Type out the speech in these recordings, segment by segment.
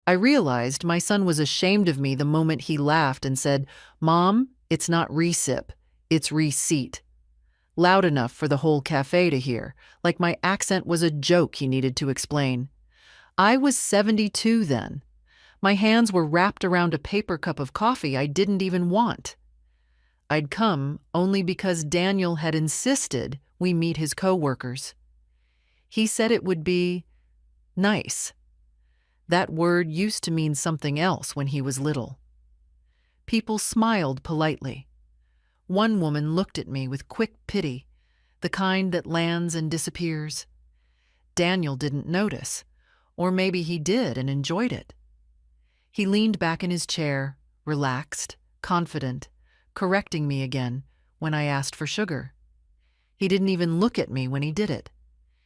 I realized my son was ashamed of me the moment he laughed and said, "Mom, it's not recip, it's receipt." Loud enough for the whole cafe to hear, like my accent was a joke he needed to explain. I was 72 then. My hands were wrapped around a paper cup of coffee I didn't even want. I'd come only because Daniel had insisted we meet his coworkers. He said it would be nice. That word used to mean something else when he was little. People smiled politely. One woman looked at me with quick pity, the kind that lands and disappears. Daniel didn't notice, or maybe he did and enjoyed it. He leaned back in his chair, relaxed, confident, correcting me again when I asked for sugar. He didn't even look at me when he did it.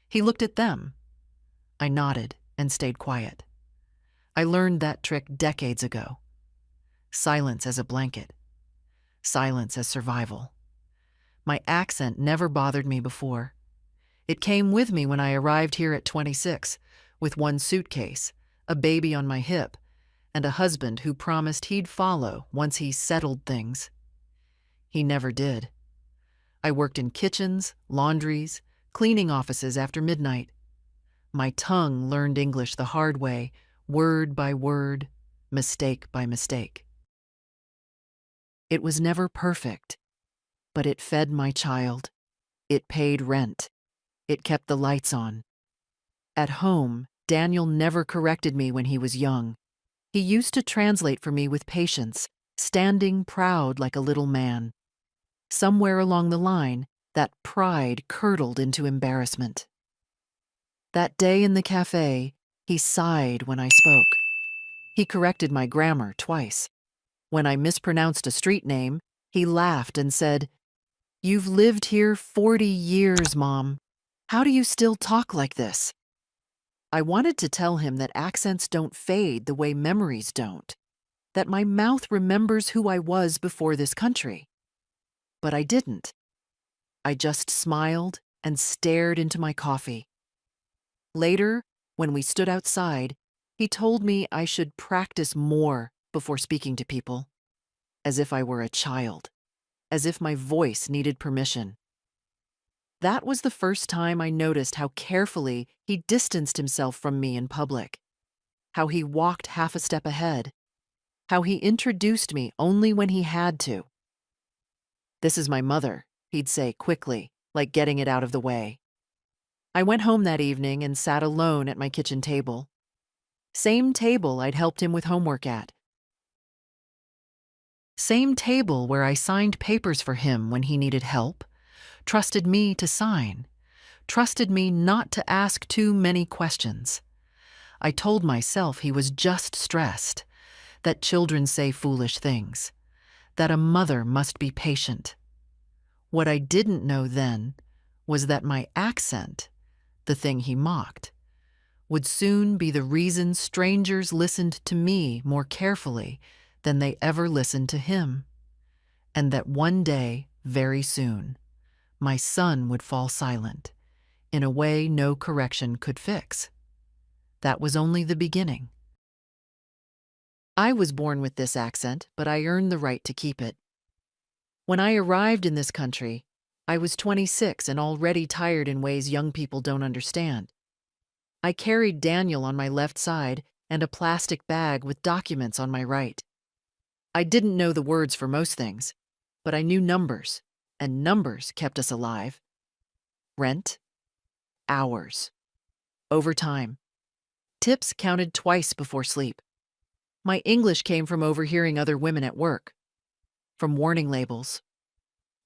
He looked at them. I nodded and stayed quiet. I learned that trick decades ago. Silence as a blanket. Silence as survival. My accent never bothered me before. It came with me when I arrived here at 26, with one suitcase, a baby on my hip, and a husband who promised he'd follow once he settled things. He never did. I worked in kitchens, laundries, cleaning offices after midnight. My tongue learned English the hard way, word by word, mistake by mistake. It was never perfect, but it fed my child. It paid rent. It kept the lights on. At home, Daniel never corrected me when he was young. He used to translate for me with patience, standing proud like a little man. Somewhere along the line, that pride curdled into embarrassment. That day in the cafe, he sighed when I spoke. He corrected my grammar twice. When I mispronounced a street name, he laughed and said, "You've lived here 40 years, Mom. How do you still talk like this?" I wanted to tell him that accents don't fade the way memories don't, that my mouth remembers who I was before this country. But I didn't. I just smiled and stared into my coffee. Later, when we stood outside, he told me I should practice more before speaking to people, as if I were a child, as if my voice needed permission. That was the first time I noticed how carefully he distanced himself from me in public, how he walked half a step ahead, how he introduced me only when he had to. "This is my mother," he'd say quickly, like getting it out of the way. I went home that evening and sat alone at my kitchen table. Same table I'd helped him with homework at. Same table where I signed papers for him when he needed help, trusted me to sign, trusted me not to ask too many questions. I told myself he was just stressed, that children say foolish things, that a mother must be patient. What I didn't know then was that my accent, the thing he mocked, would soon be the reason strangers listened to me more carefully than they ever listened to him, and that one day, very soon, my son would fall silent in a way no correction could fix. That was only the beginning. I was born with this accent, but I earned the right to keep it. When I arrived in this country, I was 26 and already tired in ways young people don't understand. I carried Daniel on my left side and a plastic bag with documents on my right. I didn't know the words for most things, but I knew numbers, and numbers kept us alive. Rent, hours, overtime. Tips counted twice before sleep. My English came from overhearing other women at work, from warning labels,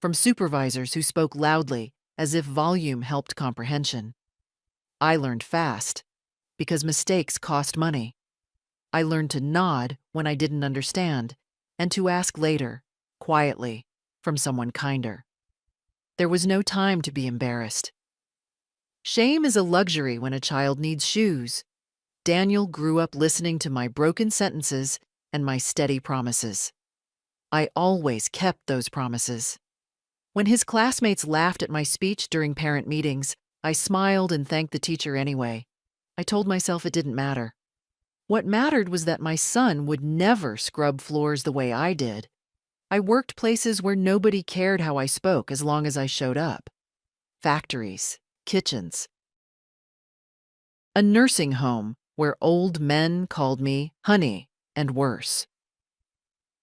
from supervisors who spoke loudly as if volume helped comprehension. I learned fast, because mistakes cost money. I learned to nod when I didn't understand, and to ask later, quietly, from someone kinder. There was no time to be embarrassed. Shame is a luxury when a child needs shoes. Daniel grew up listening to my broken sentences and my steady promises. I always kept those promises. When his classmates laughed at my speech during parent meetings, I smiled and thanked the teacher anyway. I told myself it didn't matter. What mattered was that my son would never scrub floors the way I did. I worked places where nobody cared how I spoke as long as I showed up. Factories, kitchens. A nursing home where old men called me honey and worse.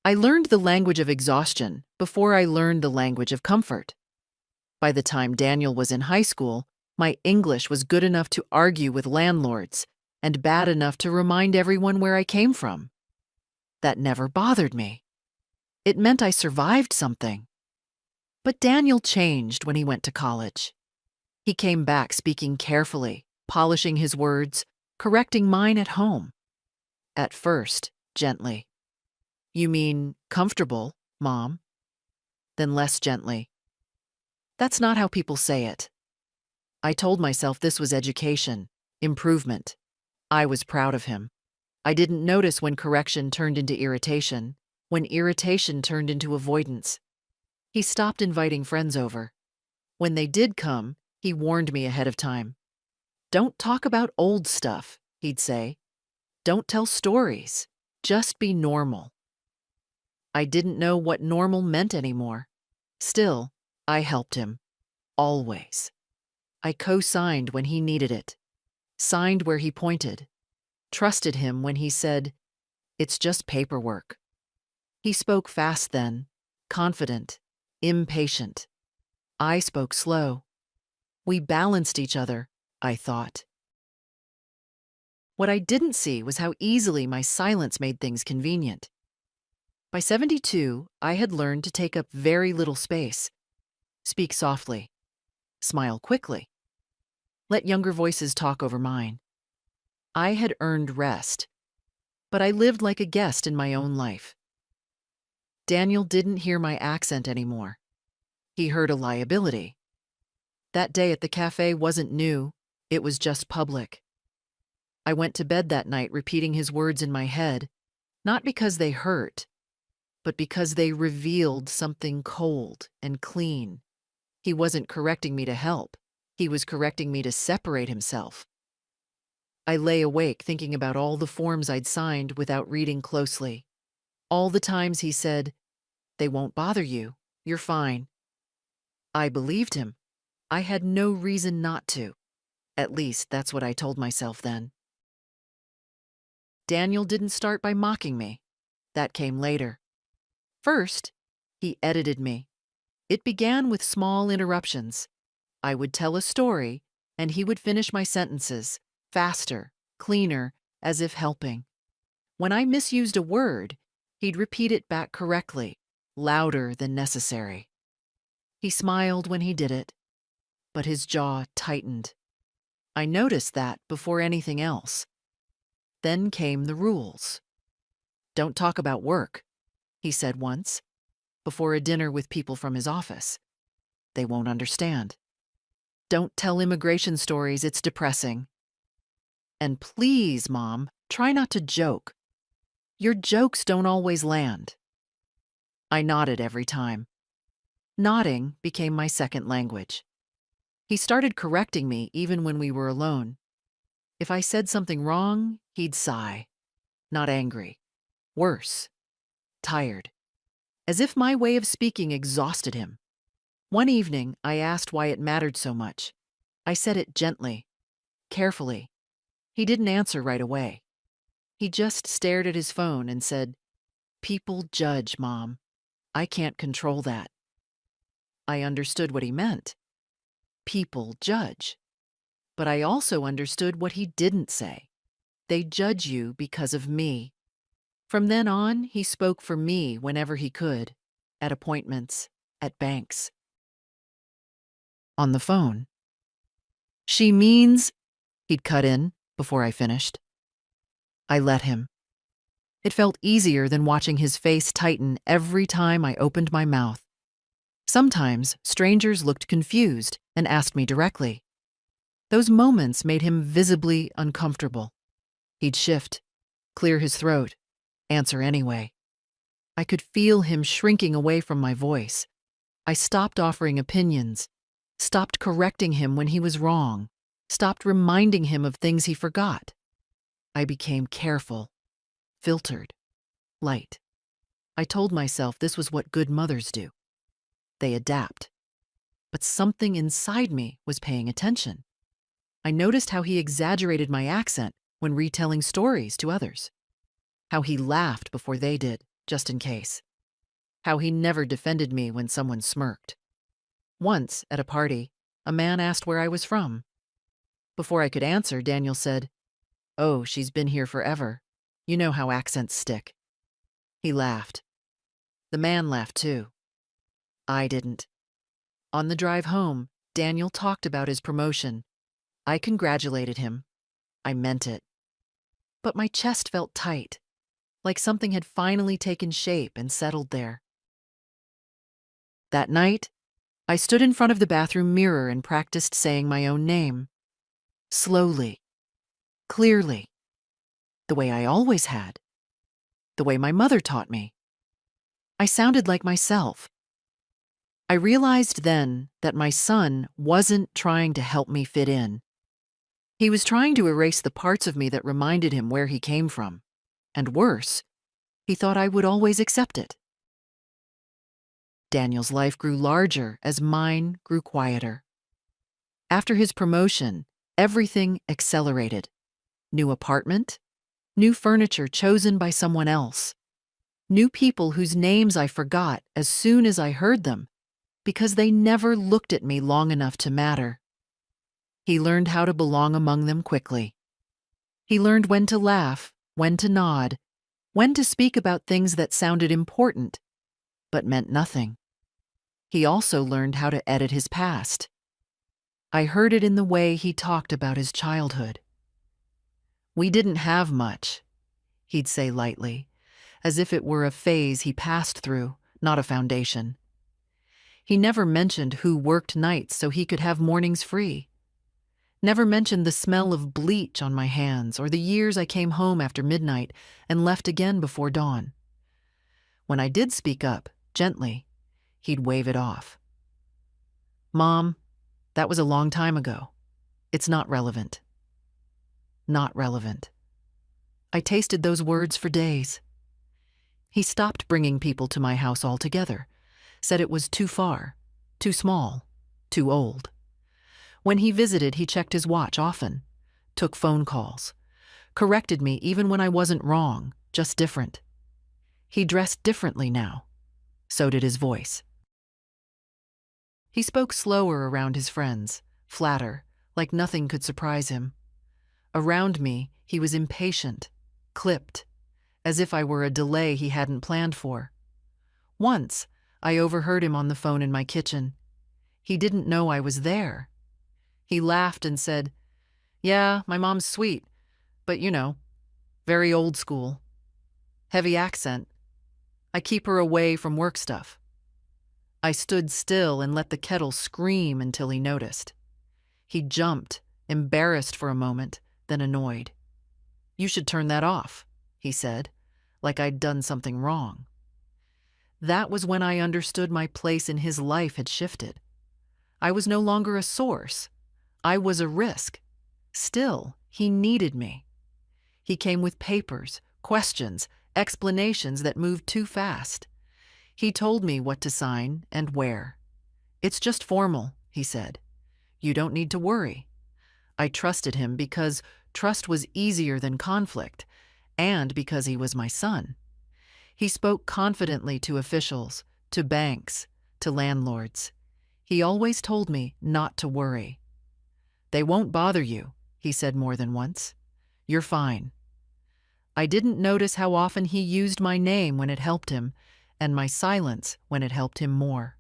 I learned the language of exhaustion before I learned the language of comfort. By the time Daniel was in high school, my English was good enough to argue with landlords and bad enough to remind everyone where I came from. That never bothered me. It meant I survived something. But Daniel changed when he went to college. He came back speaking carefully, polishing his words, correcting mine at home. At first, gently. "You mean comfortable, Mom?" Then less gently. "That's not how people say it." I told myself this was education, improvement. I was proud of him. I didn't notice when correction turned into irritation, when irritation turned into avoidance. He stopped inviting friends over. When they did come, he warned me ahead of time. "Don't talk about old stuff," he'd say. "Don't tell stories. Just be normal." I didn't know what normal meant anymore. Still, I helped him. Always. I co-signed when he needed it. Signed where he pointed. Trusted him when he said, "It's just paperwork." He spoke fast then, confident, impatient. I spoke slow. We balanced each other, I thought. What I didn't see was how easily my silence made things convenient. By 72, I had learned to take up very little space. Speak softly. Smile quickly. Let younger voices talk over mine. I had earned rest, but I lived like a guest in my own life. Daniel didn't hear my accent anymore. He heard a liability. That day at the cafe wasn't new, it was just public. I went to bed that night repeating his words in my head, not because they hurt, but because they revealed something cold and clean. He wasn't correcting me to help. He was correcting me to separate himself. I lay awake thinking about all the forms I'd signed without reading closely. All the times he said, "They won't bother you. You're fine." I believed him. I had no reason not to. At least that's what I told myself then. Daniel didn't start by mocking me. That came later. First, he edited me. It began with small interruptions. I would tell a story, and he would finish my sentences, faster, cleaner, as if helping. When I misused a word, he'd repeat it back correctly, louder than necessary. He smiled when he did it, but his jaw tightened. I noticed that before anything else. Then came the rules. "Don't talk about work," he said once, before a dinner with people from his office. "They won't understand." "Don't tell immigration stories, it's depressing." "And please, Mom, try not to joke. Your jokes don't always land." I nodded every time. Nodding became my second language. He started correcting me even when we were alone. If I said something wrong, he'd sigh. Not angry. Worse. Tired. As if my way of speaking exhausted him. One evening, I asked why it mattered so much. I said it gently, carefully. He didn't answer right away. He just stared at his phone and said, "People judge, Mom. I can't control that." I understood what he meant. People judge. But I also understood what he didn't say. They judge you because of me. From then on, he spoke for me whenever he could, at appointments, at banks. On the phone. "She means," he'd cut in before I finished. I let him. It felt easier than watching his face tighten every time I opened my mouth. Sometimes strangers looked confused and asked me directly. Those moments made him visibly uncomfortable. He'd shift, clear his throat, answer anyway. I could feel him shrinking away from my voice. I stopped offering opinions, stopped correcting him when he was wrong, stopped reminding him of things he forgot. I became careful, filtered, light. I told myself this was what good mothers do. They adapt. But something inside me was paying attention. I noticed how he exaggerated my accent when retelling stories to others. How he laughed before they did, just in case. How he never defended me when someone smirked. Once, at a party, a man asked where I was from. Before I could answer, Daniel said, "Oh, she's been here forever. You know how accents stick." He laughed. The man laughed too. I didn't. On the drive home, Daniel talked about his promotion. I congratulated him. I meant it. But my chest felt tight, like something had finally taken shape and settled there. That night, I stood in front of the bathroom mirror and practiced saying my own name. Slowly, clearly, the way I always had, the way my mother taught me. I sounded like myself. I realized then that my son wasn't trying to help me fit in. He was trying to erase the parts of me that reminded him where he came from. And worse, he thought I would always accept it. Daniel's life grew larger as mine grew quieter. After his promotion, everything accelerated. New apartment, new furniture chosen by someone else, new people whose names I forgot as soon as I heard them because they never looked at me long enough to matter. He learned how to belong among them quickly. He learned when to laugh, when to nod, when to speak about things that sounded important but meant nothing. He also learned how to edit his past. I heard it in the way he talked about his childhood. "We didn't have much," he'd say lightly, as if it were a phase he passed through, not a foundation. He never mentioned who worked nights so he could have mornings free. Never mentioned the smell of bleach on my hands or the years I came home after midnight and left again before dawn. When I did speak up, gently, he'd wave it off. "Mom, that was a long time ago. It's not relevant." Not relevant. I tasted those words for days. He stopped bringing people to my house altogether, said it was too far, too small, too old. When he visited, he checked his watch often, took phone calls, corrected me even when I wasn't wrong, just different. He dressed differently now. So did his voice. He spoke slower around his friends, flatter, like nothing could surprise him. Around me, he was impatient, clipped, as if I were a delay he hadn't planned for. Once, I overheard him on the phone in my kitchen. He didn't know I was there. He laughed and said, "Yeah, my mom's sweet, but you know, very old school. Heavy accent. I keep her away from work stuff." I stood still and let the kettle scream until he noticed. He jumped, embarrassed for a moment, then annoyed. "You should turn that off," he said, like I'd done something wrong. That was when I understood my place in his life had shifted. I was no longer a source. I was a risk. Still, he needed me. He came with papers, questions, explanations that moved too fast. He told me what to sign and where. "It's just formal," he said. "You don't need to worry." I trusted him because trust was easier than conflict, and because he was my son. He spoke confidently to officials, to banks, to landlords. He always told me not to worry. "They won't bother you," he said more than once. "You're fine." I didn't notice how often he used my name when it helped him, and my silence when it helped him more.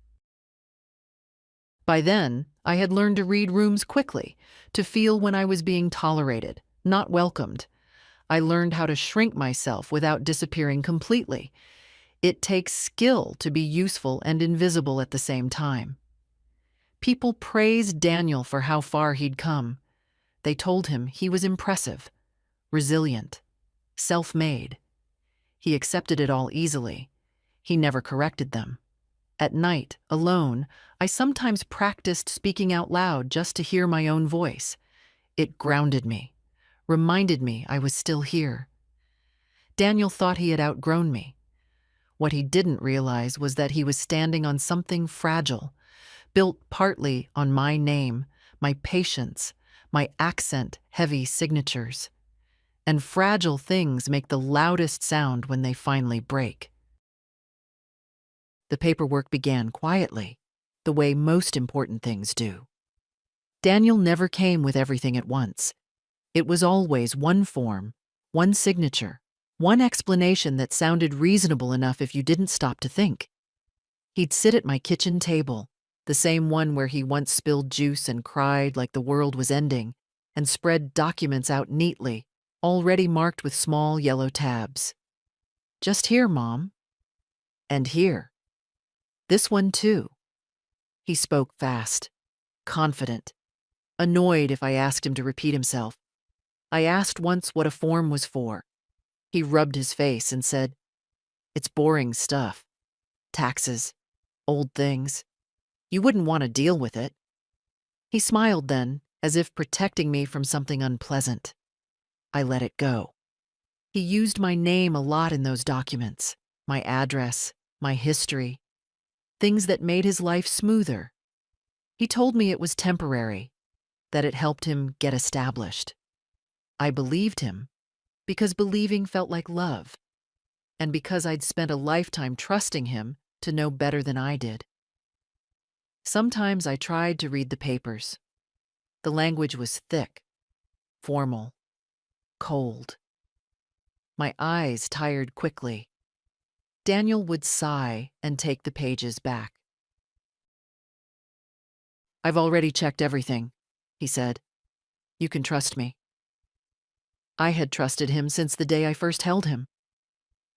By then, I had learned to read rooms quickly, to feel when I was being tolerated, not welcomed. I learned how to shrink myself without disappearing completely. It takes skill to be useful and invisible at the same time. People praised Daniel for how far he'd come. They told him he was impressive, resilient, self-made. He accepted it all easily. He never corrected them. At night, alone, I sometimes practiced speaking out loud just to hear my own voice. It grounded me, reminded me I was still here. Daniel thought he had outgrown me. What he didn't realize was that he was standing on something fragile, built partly on my name, my patience, my accent-heavy signatures. And fragile things make the loudest sound when they finally break. The paperwork began quietly, the way most important things do. Daniel never came with everything at once. It was always one form, one signature, one explanation that sounded reasonable enough if you didn't stop to think. He'd sit at my kitchen table, the same one where he once spilled juice and cried like the world was ending, and spread documents out neatly, already marked with small yellow tabs. Just here, Mom. And here. This one too. He spoke fast, confident, annoyed if I asked him to repeat himself. I asked once what a form was for. He rubbed his face and said, "It's boring stuff. Taxes, old things. You wouldn't want to deal with it." He smiled then, as if protecting me from something unpleasant. I let it go. He used my name a lot in those documents, my address, my history, things that made his life smoother. He told me it was temporary, that it helped him get established. I believed him, because believing felt like love, and because I'd spent a lifetime trusting him to know better than I did. Sometimes I tried to read the papers. The language was thick, formal, cold. My eyes tired quickly. Daniel would sigh and take the pages back. "I've already checked everything," he said. "You can trust me." I had trusted him since the day I first held him.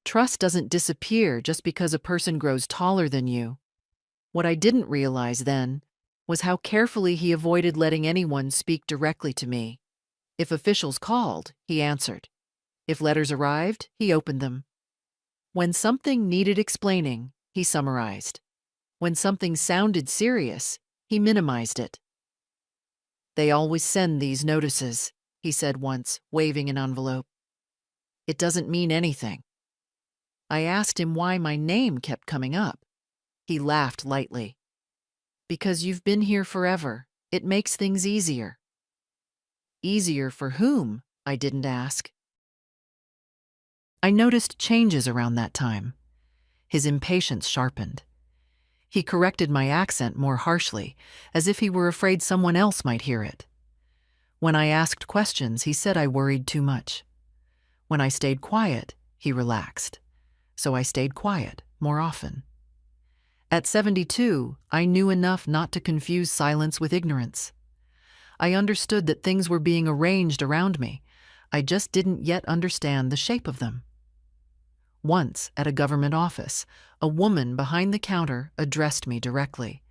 Trust doesn't disappear just because a person grows taller than you. What I didn't realize then was how carefully he avoided letting anyone speak directly to me. If officials called, he answered. If letters arrived, he opened them. When something needed explaining, he summarized. When something sounded serious, he minimized it. "They always send these notices," he said once, waving an envelope. "It doesn't mean anything." I asked him why my name kept coming up. He laughed lightly. "Because you've been here forever. It makes things easier." Easier for whom? I didn't ask. I noticed changes around that time. His impatience sharpened. He corrected my accent more harshly, as if he were afraid someone else might hear it. When I asked questions, he said I worried too much. When I stayed quiet, he relaxed. So I stayed quiet more often. At 72, I knew enough not to confuse silence with ignorance. I understood that things were being arranged around me. I just didn't yet understand the shape of them. Once, at a government office, a woman behind the counter addressed me directly.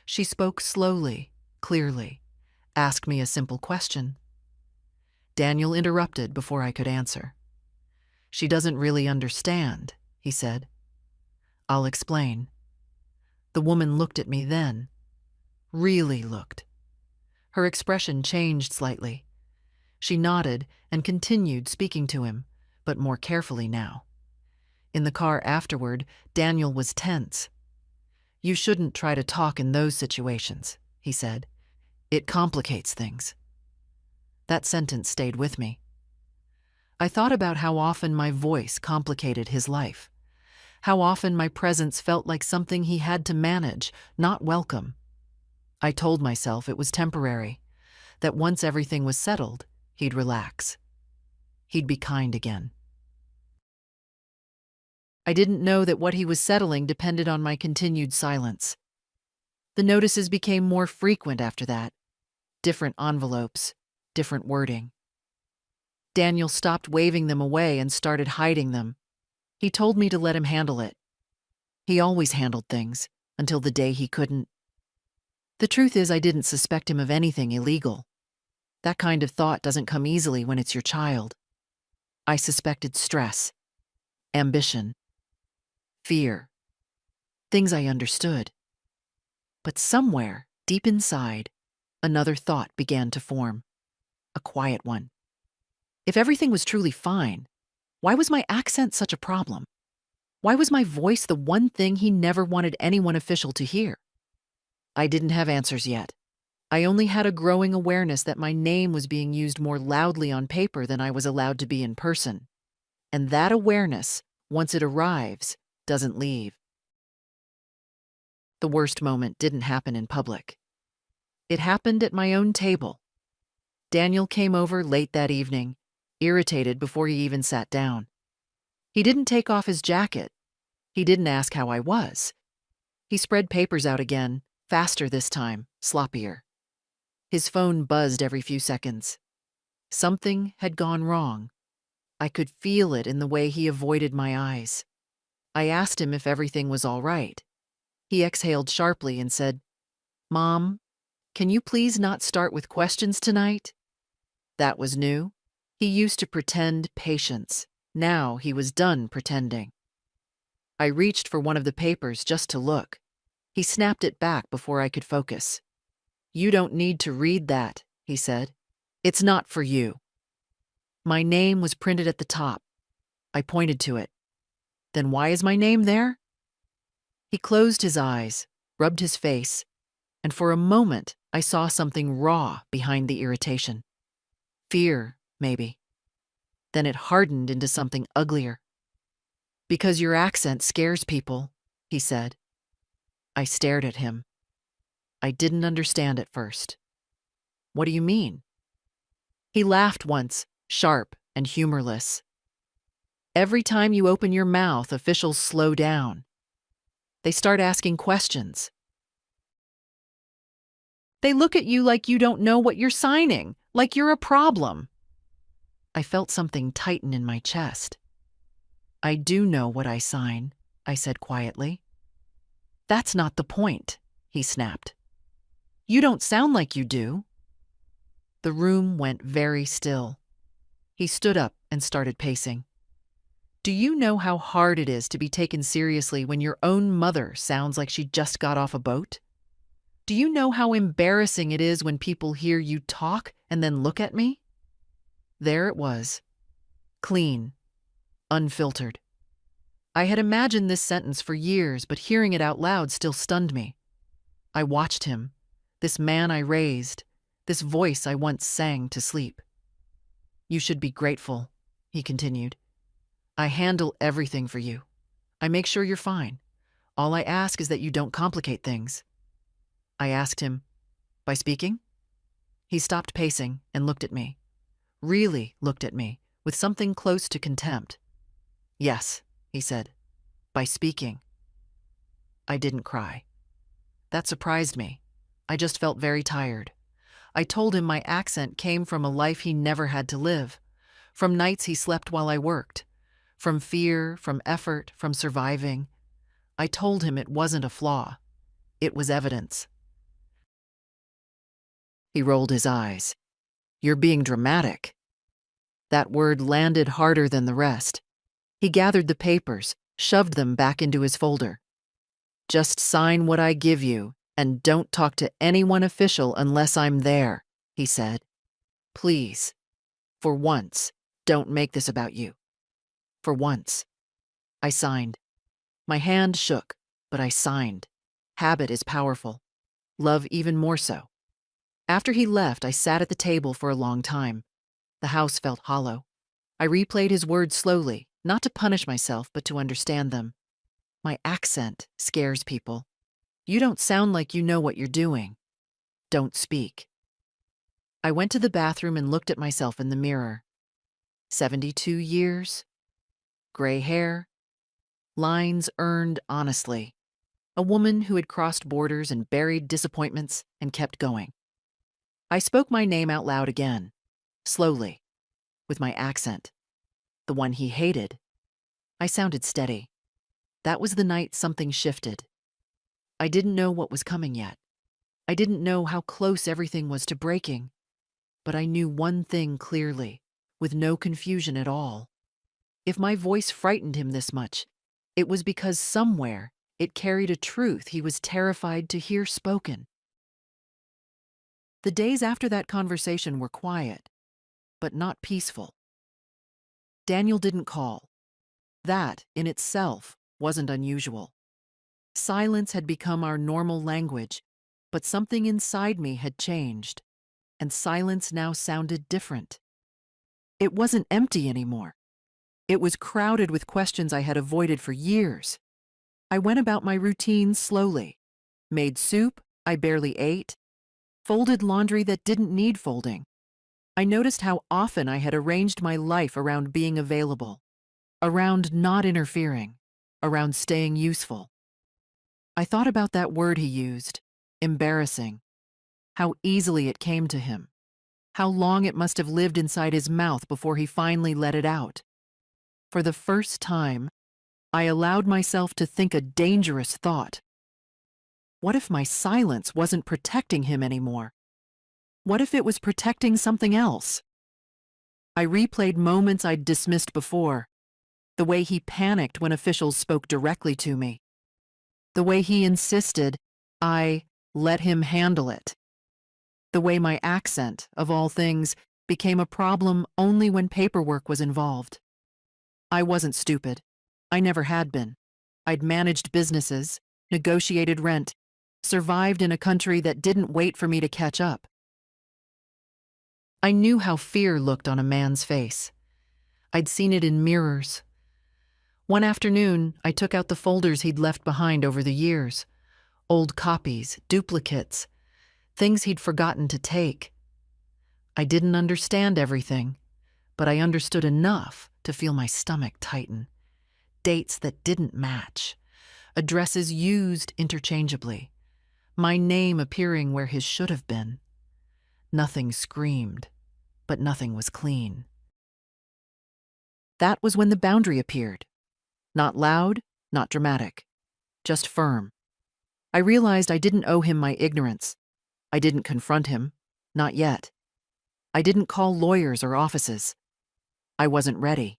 She spoke slowly, clearly, asked me a simple question. Daniel interrupted before I could answer. "She doesn't really understand," he said. "I'll explain." The woman looked at me then. Really looked. Her expression changed slightly. She nodded and continued speaking to him, but more carefully now. In the car afterward, Daniel was tense. "You shouldn't try to talk in those situations," he said. "It complicates things." That sentence stayed with me. I thought about how often my voice complicated his life, how often my presence felt like something he had to manage, not welcome. I told myself it was temporary, that once everything was settled, he'd relax. He'd be kind again. I didn't know that what he was settling depended on my continued silence. The notices became more frequent after that. Different envelopes, different wording. Daniel stopped waving them away and started hiding them. He told me to let him handle it. He always handled things, until the day he couldn't. The truth is, I didn't suspect him of anything illegal. That kind of thought doesn't come easily when it's your child. I suspected stress, ambition, fear, things I understood. But somewhere, deep inside, another thought began to form, a quiet one. If everything was truly fine, why was my accent such a problem? Why was my voice the one thing he never wanted anyone official to hear? I didn't have answers yet. I only had a growing awareness that my name was being used more loudly on paper than I was allowed to be in person. And that awareness, once it arrives, doesn't leave. The worst moment didn't happen in public. It happened at my own table. Daniel came over late that evening, irritated before he even sat down. He didn't take off his jacket. He didn't ask how I was. He spread papers out again, faster this time, sloppier. His phone buzzed every few seconds. Something had gone wrong. I could feel it in the way he avoided my eyes. I asked him if everything was all right. He exhaled sharply and said, "Mom, can you please not start with questions tonight?" That was new. He used to pretend patience. Now he was done pretending. I reached for one of the papers just to look. He snapped it back before I could focus. "You don't need to read that," he said. "It's not for you." My name was printed at the top. I pointed to it. "Then why is my name there?" He closed his eyes, rubbed his face, and for a moment I saw something raw behind the irritation. Fear, maybe. Then it hardened into something uglier. "Because your accent scares people," he said. I stared at him. I didn't understand at first. "What do you mean?" He laughed once, sharp and humorless. "Every time you open your mouth, officials slow down. They start asking questions. They look at you like you don't know what you're signing, like you're a problem." I felt something tighten in my chest. "I do know what I sign," I said quietly. "That's not the point," he snapped. "You don't sound like you do." The room went very still. He stood up and started pacing. "Do you know how hard it is to be taken seriously when your own mother sounds like she just got off a boat? Do you know how embarrassing it is when people hear you talk and then look at me?" There it was. Clean. Unfiltered. I had imagined this sentence for years, but hearing it out loud still stunned me. I watched him, this man I raised, this voice I once sang to sleep. "You should be grateful," he continued. "I handle everything for you. I make sure you're fine. All I ask is that you don't complicate things." I asked him, "By speaking?" He stopped pacing and looked at me. Really looked at me, with something close to contempt. "Yes," he said, "by speaking." I didn't cry. That surprised me. I just felt very tired. I told him my accent came from a life he never had to live, from nights he slept while I worked, from fear, from effort, from surviving. I told him it wasn't a flaw. It was evidence. He rolled his eyes. "You're being dramatic." That word landed harder than the rest. He gathered the papers, shoved them back into his folder. "Just sign what I give you, and don't talk to anyone official unless I'm there," he said. "Please, for once, don't make this about you. For once." I signed. My hand shook, but I signed. Habit is powerful. Love even more so. After he left, I sat at the table for a long time. The house felt hollow. I replayed his words slowly, not to punish myself, but to understand them. My accent scares people. You don't sound like you know what you're doing. Don't speak. I went to the bathroom and looked at myself in the mirror. 72 years, gray hair, lines earned honestly. A woman who had crossed borders and buried disappointments and kept going. I spoke my name out loud again, slowly, with my accent, the one he hated. I sounded steady. That was the night something shifted. I didn't know what was coming yet. I didn't know how close everything was to breaking. But I knew one thing clearly, with no confusion at all. If my voice frightened him this much, it was because somewhere it carried a truth he was terrified to hear spoken. The days after that conversation were quiet, but not peaceful. Daniel didn't call. That, in itself, wasn't unusual. Silence had become our normal language, but something inside me had changed, and silence now sounded different. It wasn't empty anymore. It was crowded with questions I had avoided for years. I went about my routine slowly. Made soup I barely ate. Folded laundry that didn't need folding. I noticed how often I had arranged my life around being available, around not interfering, around staying useful. I thought about that word he used, embarrassing, how easily it came to him, how long it must have lived inside his mouth before he finally let it out. For the first time, I allowed myself to think a dangerous thought. What if my silence wasn't protecting him anymore? What if it was protecting something else? I replayed moments I'd dismissed before, the way he panicked when officials spoke directly to me, the way he insisted I let him handle it, the way my accent, of all things, became a problem only when paperwork was involved. I wasn't stupid. I never had been. I'd managed businesses, negotiated rent, survived in a country that didn't wait for me to catch up. I knew how fear looked on a man's face. I'd seen it in mirrors. One afternoon, I took out the folders he'd left behind over the years. Old copies, duplicates, things he'd forgotten to take. I didn't understand everything, but I understood enough to feel my stomach tighten. Dates that didn't match, addresses used interchangeably, my name appearing where his should have been. Nothing screamed, but nothing was clean. That was when the boundary appeared. Not loud, not dramatic, just firm. I realized I didn't owe him my ignorance. I didn't confront him, not yet. I didn't call lawyers or offices. I wasn't ready.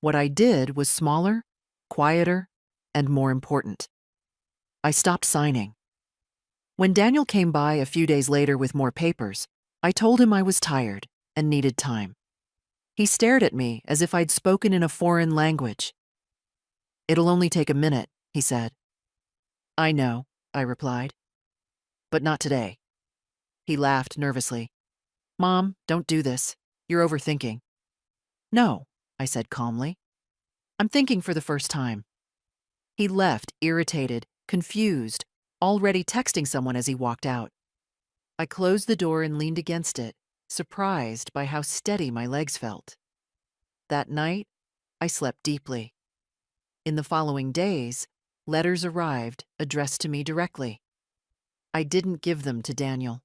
What I did was smaller, quieter, and more important. I stopped signing. When Daniel came by a few days later with more papers, I told him I was tired and needed time. He stared at me as if I'd spoken in a foreign language. "It'll only take a minute," he said. "I know," I replied. "But not today." He laughed nervously. "Mom, don't do this. You're overthinking." "No," I said calmly. "I'm thinking for the first time." He left, irritated, confused, already texting someone as he walked out. I closed the door and leaned against it, surprised by how steady my legs felt. That night, I slept deeply. In the following days, letters arrived addressed to me directly. I didn't give them to Daniel.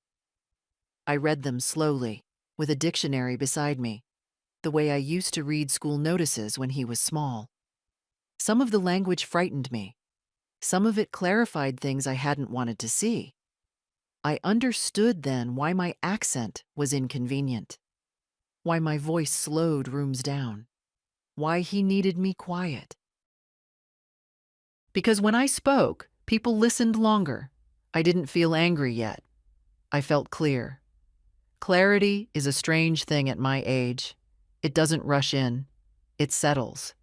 I read them slowly, with a dictionary beside me, the way I used to read school notices when he was small. Some of the language frightened me. Some of it clarified things I hadn't wanted to see. I understood then why my accent was inconvenient, why my voice slowed rooms down, why he needed me quiet. Because when I spoke, people listened longer. I didn't feel angry yet. I felt clear. Clarity is a strange thing at my age. It doesn't rush in. It settles.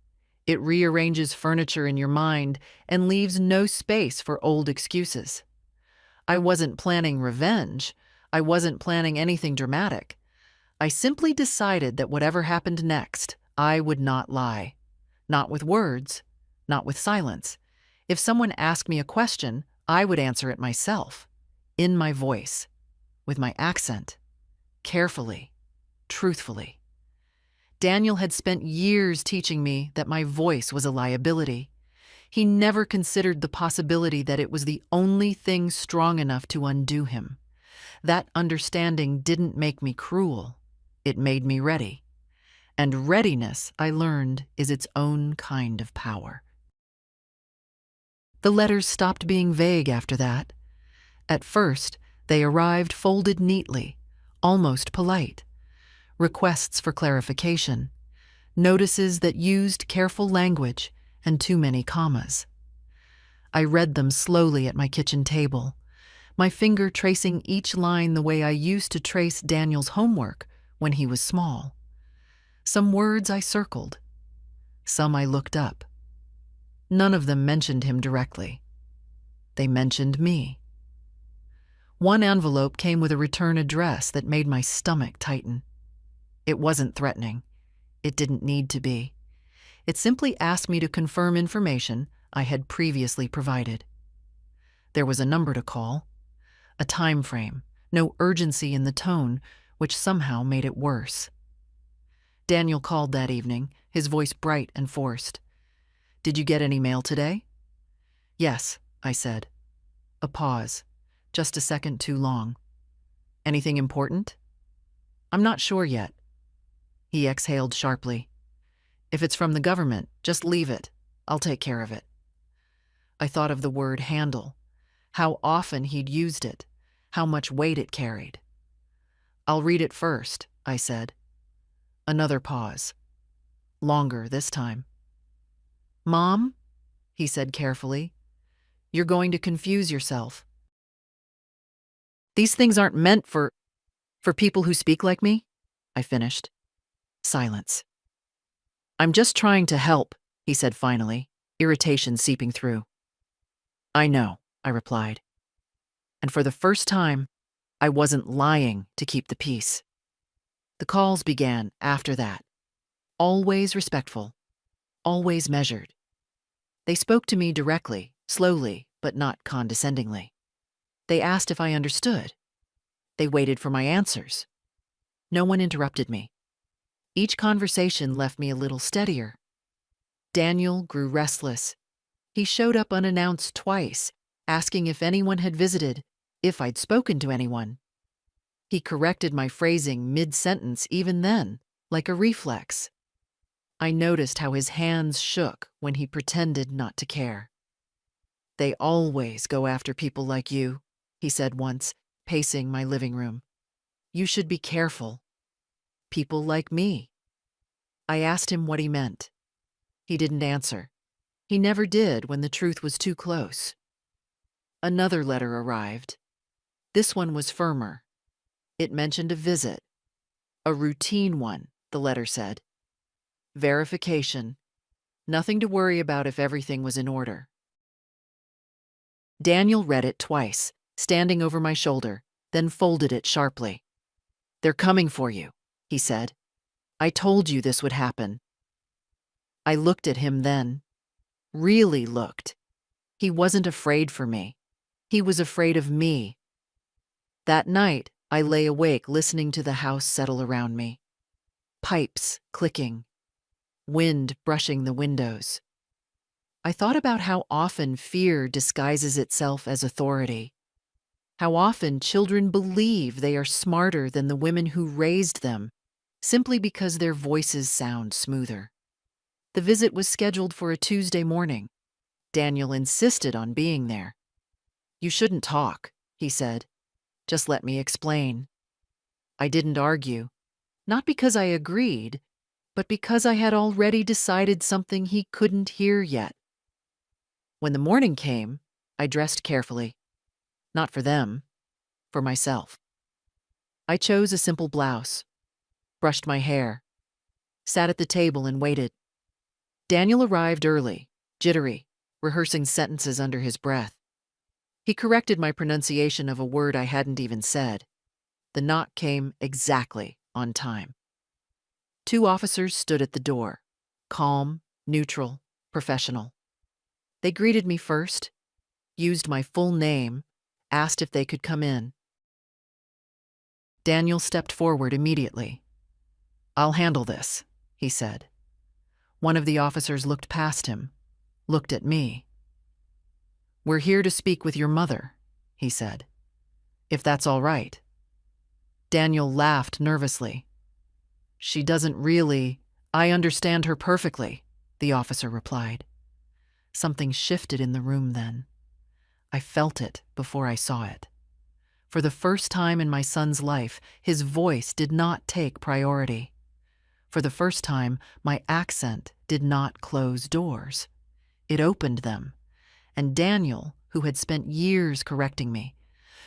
It rearranges furniture in your mind and leaves no space for old excuses. I wasn't planning revenge. I wasn't planning anything dramatic. I simply decided that whatever happened next, I would not lie. Not with words, not with silence. If someone asked me a question, I would answer it myself, in my voice, with my accent, carefully, truthfully. Daniel had spent years teaching me that my voice was a liability. He never considered the possibility that it was the only thing strong enough to undo him. That understanding didn't make me cruel. It made me ready. And readiness, I learned, is its own kind of power. The letters stopped being vague after that. At first, they arrived folded neatly, almost polite. Requests for clarification, notices that used careful language and too many commas. I read them slowly at my kitchen table, my finger tracing each line the way I used to trace Daniel's homework when he was small. Some words I circled. Some I looked up. None of them mentioned him directly. They mentioned me. One envelope came with a return address that made my stomach tighten. It wasn't threatening. It didn't need to be. It simply asked me to confirm information I had previously provided. There was a number to call, a time frame, no urgency in the tone, which somehow made it worse. Daniel called that evening, his voice bright and forced. "Did you get any mail today?" "Yes," I said. A pause, just a second too long. "Anything important?" "I'm not sure yet." He exhaled sharply. "If it's from the government, just leave it. I'll take care of it." I thought of the word handle, how often he'd used it, how much weight it carried. "I'll read it first," I said. Another pause. Longer this time. "Mom," he said carefully, "you're going to confuse yourself. These things aren't meant for people who speak like me," I finished. Silence. "I'm just trying to help," he said finally, irritation seeping through. "I know," I replied. And for the first time, I wasn't lying to keep the peace. The calls began after that. Always respectful, always measured. They spoke to me directly, slowly, but not condescendingly. They asked if I understood. They waited for my answers. No one interrupted me. Each conversation left me a little steadier. Daniel grew restless. He showed up unannounced twice, asking if anyone had visited, if I'd spoken to anyone. He corrected my phrasing mid-sentence even then, like a reflex. I noticed how his hands shook when he pretended not to care. "They always go after people like you," he said once, pacing my living room. "You should be careful. People like me." I asked him what he meant. He didn't answer. He never did when the truth was too close. Another letter arrived. This one was firmer. It mentioned a visit. A routine one, the letter said. Verification. Nothing to worry about if everything was in order. Daniel read it twice, standing over my shoulder, then folded it sharply. "They're coming for you," he said. "I told you this would happen." I looked at him then. Really looked. He wasn't afraid for me. He was afraid of me. That night, I lay awake listening to the house settle around me. Pipes clicking. Wind brushing the windows. I thought about how often fear disguises itself as authority. How often children believe they are smarter than the women who raised them, simply because their voices sound smoother. The visit was scheduled for a Tuesday morning. Daniel insisted on being there. "You shouldn't talk," he said. "Just let me explain." I didn't argue, not because I agreed, but because I had already decided something he couldn't hear yet. When the morning came, I dressed carefully. Not for them, for myself. I chose a simple blouse, brushed my hair, sat at the table and waited. Daniel arrived early, jittery, rehearsing sentences under his breath. He corrected my pronunciation of a word I hadn't even said. The knock came exactly on time. 2 officers stood at the door, calm, neutral, professional. They greeted me first, used my full name, asked if they could come in. Daniel stepped forward immediately. "I'll handle this," he said. One of the officers looked past him, looked at me. "We're here to speak with your mother," he said. "If that's all right." Daniel laughed nervously. "She doesn't really. I understand her perfectly," the officer replied. Something shifted in the room then. I felt it before I saw it. For the first time in my son's life, his voice did not take priority. For the first time, my accent did not close doors. It opened them. And Daniel, who had spent years correcting me,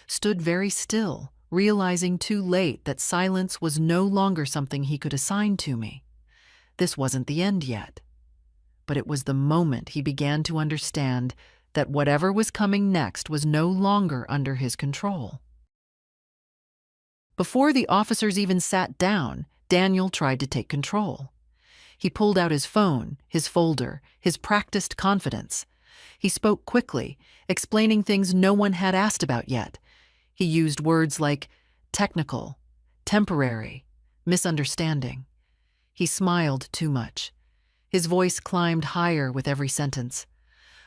stood very still, realizing too late that silence was no longer something he could assign to me. This wasn't the end yet. But it was the moment he began to understand that whatever was coming next was no longer under his control. Before the officers even sat down, Daniel tried to take control. He pulled out his phone, his folder, his practiced confidence. He spoke quickly, explaining things no one had asked about yet. He used words like technical, temporary, misunderstanding. He smiled too much. His voice climbed higher with every sentence.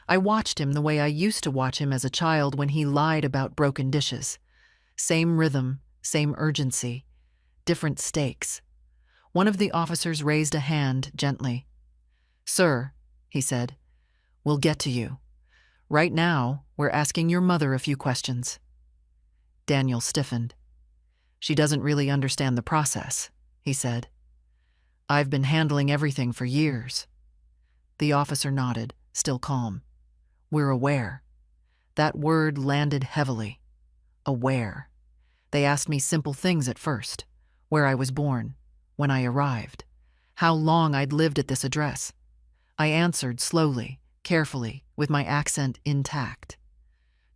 I watched him the way I used to watch him as a child when he lied about broken dishes. Same rhythm, same urgency, different stakes. One of the officers raised a hand gently. "Sir," he said, "we'll get to you. Right now, we're asking your mother a few questions." Daniel stiffened. "She doesn't really understand the process," he said. "I've been handling everything for years." The officer nodded, still calm. "We're aware." That word landed heavily. Aware. They asked me simple things at first. Where I was born, when I arrived, how long I'd lived at this address. I answered slowly, carefully, with my accent intact.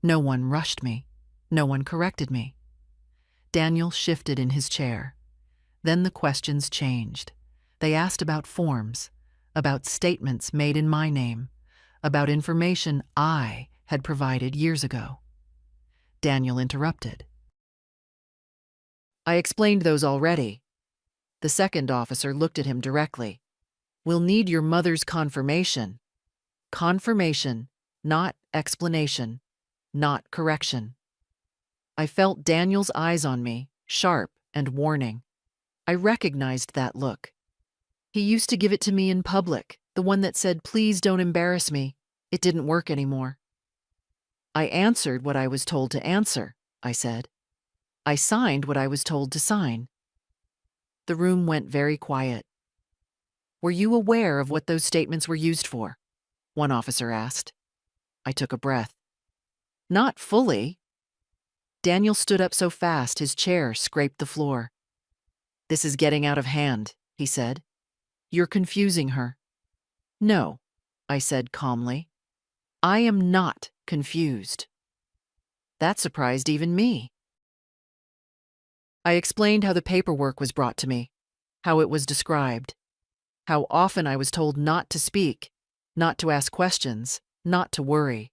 No one rushed me. No one corrected me. Daniel shifted in his chair. Then the questions changed. They asked about forms, about statements made in my name, about information I had provided years ago. Daniel interrupted. "I explained those already." The second officer looked at him directly. "We'll need your mother's confirmation." Confirmation, not explanation, not correction. I felt Daniel's eyes on me, sharp and warning. I recognized that look. He used to give it to me in public, the one that said, "Please don't embarrass me." It didn't work anymore. "I answered what I was told to answer," I said. "I signed what I was told to sign." The room went very quiet. "Were you aware of what those statements were used for?" one officer asked. I took a breath. "Not fully." Daniel stood up so fast his chair scraped the floor. "This is getting out of hand," he said. "You're confusing her." "No," I said calmly. "I am not confused." That surprised even me. I explained how the paperwork was brought to me, how it was described, how often I was told not to speak, not to ask questions, not to worry.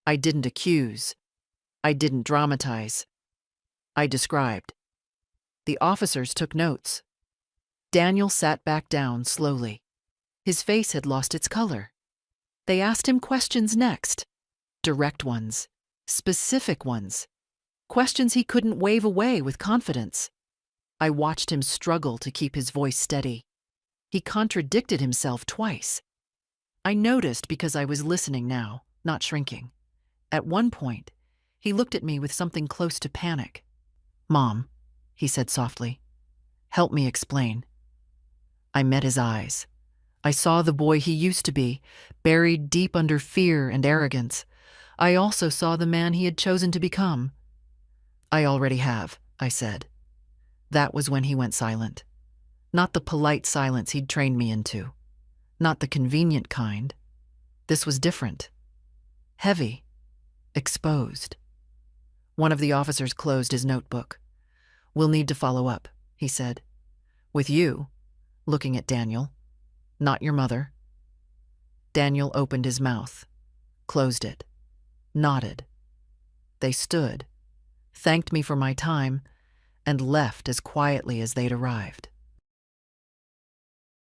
I didn't accuse. I didn't dramatize. I described. The officers took notes. Daniel sat back down slowly. His face had lost its color. They asked him questions next. Direct ones. Specific ones. Questions he couldn't wave away with confidence. I watched him struggle to keep his voice steady. He contradicted himself twice. I noticed because I was listening now, not shrinking. At one point, he looked at me with something close to panic. "Mom," he said softly, "help me explain." I met his eyes. I saw the boy he used to be, buried deep under fear and arrogance. I also saw the man he had chosen to become. "I already have," I said. That was when he went silent. Not the polite silence he'd trained me into. Not the convenient kind. This was different. Heavy. Exposed. One of the officers closed his notebook. "We'll need to follow up," he said. "With you," looking at Daniel. "Not your mother." Daniel opened his mouth, closed it, nodded. They stood, thanked me for my time, and left as quietly as they'd arrived.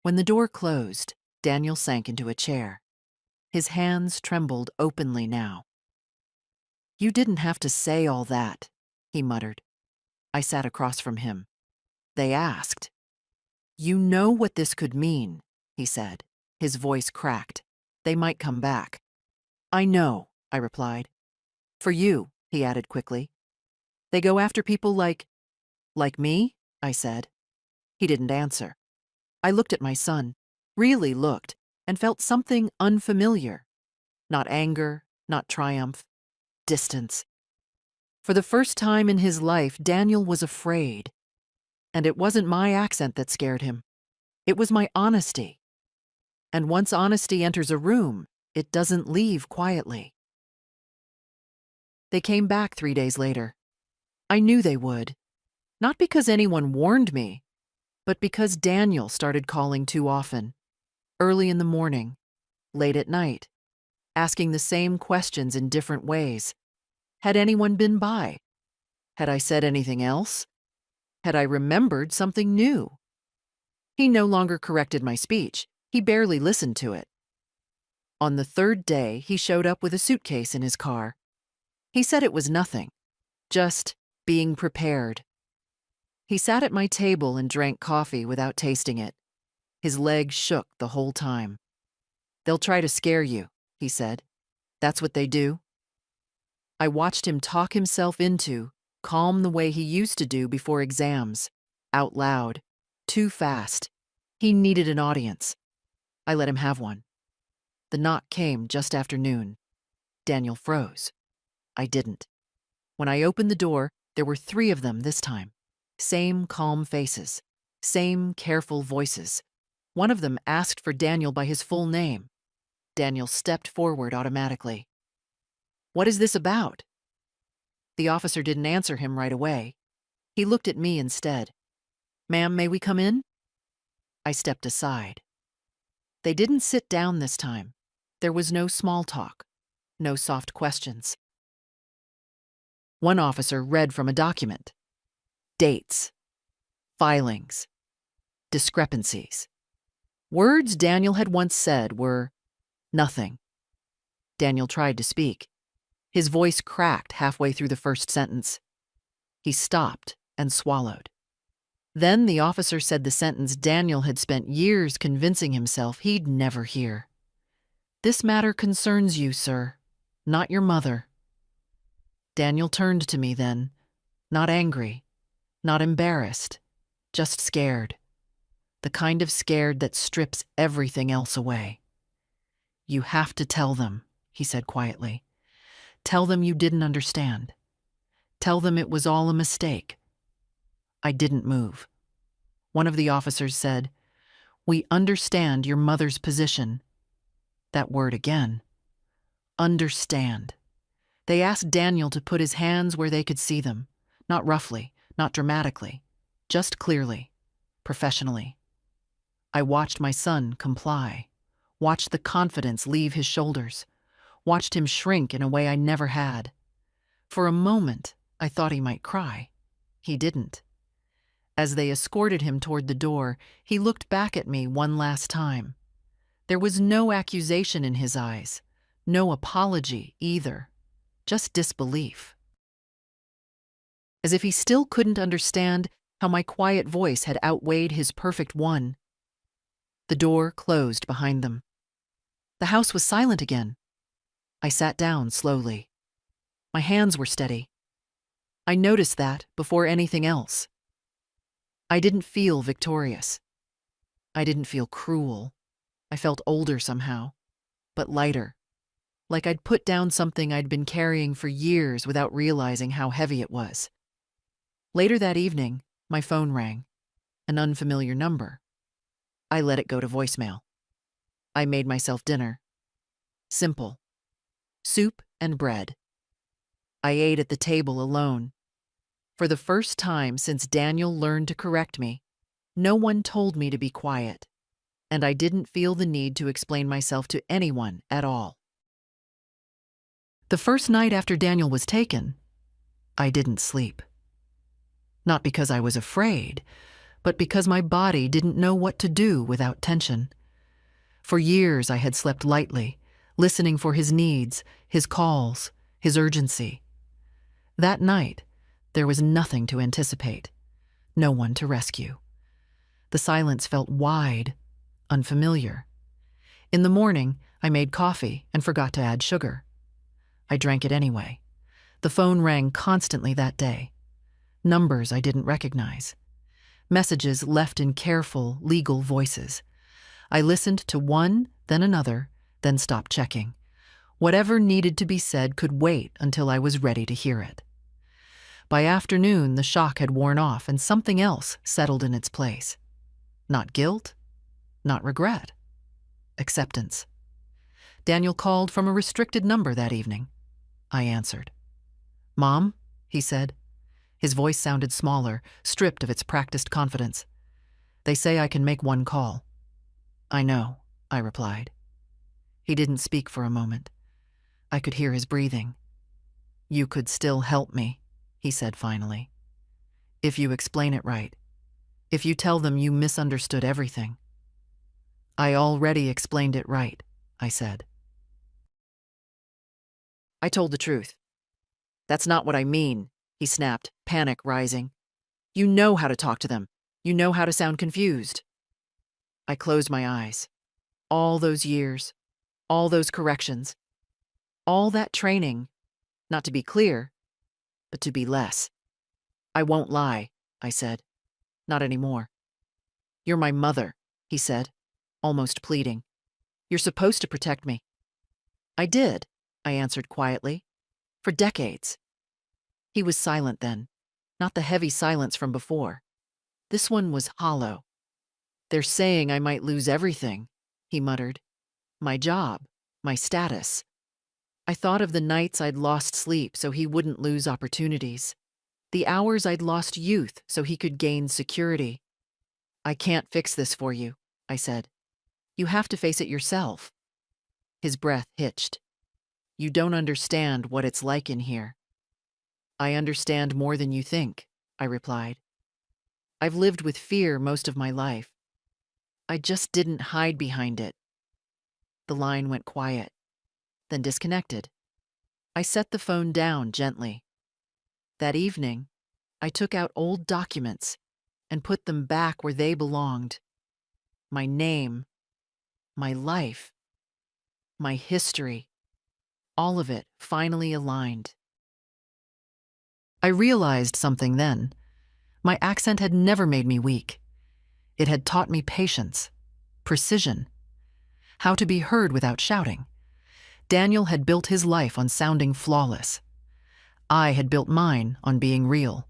When the door closed, Daniel sank into a chair. His hands trembled openly now. "You didn't have to say all that," he muttered. I sat across from him. "They asked." "You know what this could mean," he said. His voice cracked. "They might come back." "I know," I replied. "For you," he added quickly. "They go after people like me?" I said. He didn't answer. I looked at my son, really looked, and felt something unfamiliar. Not anger, not triumph, distance. For the first time in his life, Daniel was afraid. And it wasn't my accent that scared him. It was my honesty. And once honesty enters a room, it doesn't leave quietly. They came back 3 days later. I knew they would. Not because anyone warned me, but because Daniel started calling too often. Early in the morning, late at night, asking the same questions in different ways. Had anyone been by? Had I said anything else? Had I remembered something new? He no longer corrected my speech. He barely listened to it. On the third day, he showed up with a suitcase in his car. He said it was nothing, just being prepared. He sat at my table and drank coffee without tasting it. His legs shook the whole time. "They'll try to scare you," he said. "That's what they do." I watched him talk himself into calm the way he used to do before exams, out loud, too fast. He needed an audience. I let him have one. The knock came just after noon. Daniel froze. I didn't. When I opened the door, there were 3 of them this time. Same calm faces, same careful voices. One of them asked for Daniel by his full name. Daniel stepped forward automatically. "What is this about?" The officer didn't answer him right away. He looked at me instead. "Ma'am, may we come in?" I stepped aside. They didn't sit down this time. There was no small talk, no soft questions. One officer read from a document. Dates, filings, discrepancies. Words Daniel had once said were nothing. Daniel tried to speak. His voice cracked halfway through the first sentence. He stopped and swallowed. Then the officer said the sentence Daniel had spent years convincing himself he'd never hear. "This matter concerns you, sir, not your mother." Daniel turned to me then, not angry, not embarrassed, just scared. The kind of scared that strips everything else away. "You have to tell them," he said quietly. "Tell them you didn't understand. Tell them it was all a mistake." I didn't move. One of the officers said, "We understand your mother's position." That word again. Understand. They asked Daniel to put his hands where they could see them, not roughly, not dramatically, just clearly, professionally. I watched my son comply, watched the confidence leave his shoulders, watched him shrink in a way I never had. For a moment, I thought he might cry. He didn't. As they escorted him toward the door, he looked back at me one last time. There was no accusation in his eyes, no apology either, just disbelief. As if he still couldn't understand how my quiet voice had outweighed his perfect one. The door closed behind them. The house was silent again. I sat down slowly. My hands were steady. I noticed that before anything else. I didn't feel victorious. I didn't feel cruel. I felt older somehow, but lighter, like I'd put down something I'd been carrying for years without realizing how heavy it was. Later that evening, my phone rang, an unfamiliar number. I let it go to voicemail. I made myself dinner. Simple. Soup and bread. I ate at the table alone. For the first time since Daniel learned to correct me, no one told me to be quiet, and I didn't feel the need to explain myself to anyone at all. The first night after Daniel was taken, I didn't sleep. Not because I was afraid, but because my body didn't know what to do without tension. For years I had slept lightly, listening for his needs, his calls, his urgency. That night, there was nothing to anticipate, no one to rescue. The silence felt wide, unfamiliar. In the morning, I made coffee and forgot to add sugar. I drank it anyway. The phone rang constantly that day. Numbers I didn't recognize. Messages left in careful, legal voices. I listened to one, then another, then stopped checking. Whatever needed to be said could wait until I was ready to hear it. By afternoon, the shock had worn off and something else settled in its place. Not guilt, not regret. Acceptance. Daniel called from a restricted number that evening. I answered. "Mom," he said. His voice sounded smaller, stripped of its practiced confidence. "They say I can make one call." "I know," I replied. He didn't speak for a moment. I could hear his breathing. "You could still help me," he said finally. "If you explain it right. If you tell them you misunderstood everything." "I already explained it right," I said. I told the truth. "That's not what I mean," he snapped, panic rising. "You know how to talk to them. You know how to sound confused." I closed my eyes. All those years, all those corrections, all that training, not to be clear, but to be less. "I won't lie," I said. "Not anymore." "You're my mother," he said, almost pleading. "You're supposed to protect me." "I did," I answered quietly, "for decades." He was silent then, not the heavy silence from before. This one was hollow. "They're saying I might lose everything," he muttered. "My job, my status." I thought of the nights I'd lost sleep so he wouldn't lose opportunities. The hours I'd lost youth so he could gain security. "I can't fix this for you," I said. "You have to face it yourself." His breath hitched. "You don't understand what it's like in here." "I understand more than you think," I replied. "I've lived with fear most of my life. I just didn't hide behind it." The line went quiet, then disconnected. I set the phone down gently. That evening, I took out old documents and put them back where they belonged. My name, my life, my history, all of it finally aligned. I realized something then. My accent had never made me weak. It had taught me patience, precision, how to be heard without shouting. Daniel had built his life on sounding flawless. I had built mine on being real.